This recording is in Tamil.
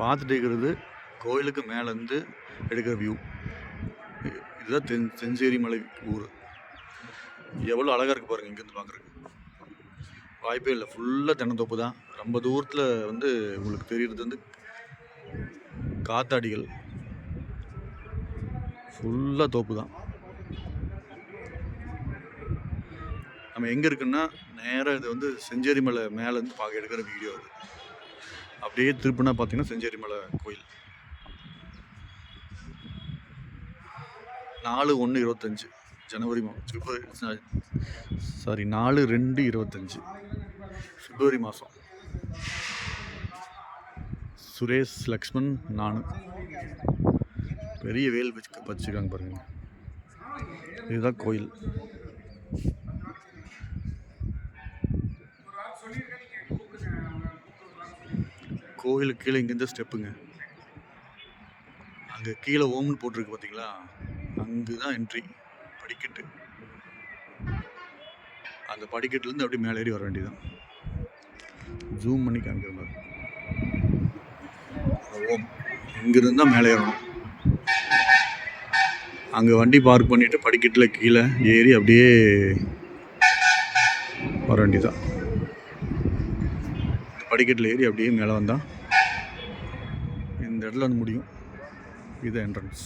பார்த்துட்டு இருக்கிறது கோயிலுக்கு மேலேருந்து எடுக்கிற வியூ. இதுதான் செஞ்சேரி மலை ஊர். எவ்வளோ அழகாக இருக்குது பாருங்கள். இங்கேருந்து பார்க்குறதுக்கு வாய்ப்பே இல்லை. ஃபுல்லாக தென்னந்தோப்பு தான். ரொம்ப தூரத்தில் வந்து உங்களுக்கு தெரிகிறது வந்து காத்தாடிகள். ஃபுல்லாக தோப்பு தான். நம்ம எங்கே இருக்குன்னா நேராக இது வந்து செஞ்சேரி மலை மேலேருந்து பார்க்க எடுக்கிற வீடியோ அது. அப்படியே திருப்பினா பார்த்தீங்கன்னா செஞ்சேரி மலை கோயில். 4/1/25 ஜனவரி 4/2/25 பிப்ரவரி மாதம். சுரேஷ், லக்ஷ்மண், நான். பெரிய வேல் வச்சுருக்காங்க பாருங்க. இதுதான் கோயில். கோயிலுக்கு கீழே இங்கேருந்து ஸ்டெப்புங்க. அங்கே கீழே ஓம்னு போட்டிருக்கு பார்த்தீங்களா, அங்கே தான் என்ட்ரி. படிக்கட்டு. அந்த படிக்கட்டுலேருந்து அப்படியே மேலே ஏறி வர வேண்டியதுதான். ஜூம் பண்ணி காமிக்கிற மாதிரி. ஓம் இங்கிருந்து தான் மேலே ஏறணும். அங்கே வண்டி பார்க் பண்ணிவிட்டு படிக்கட்டில் கீழே ஏறி அப்படியே வர வேண்டியதான். படிக்கட்டில் ஏறி அப்படியே மேலே வந்தால் இந்த இடத்துல வந்து முடியும். இது என்ட்ரன்ஸ்.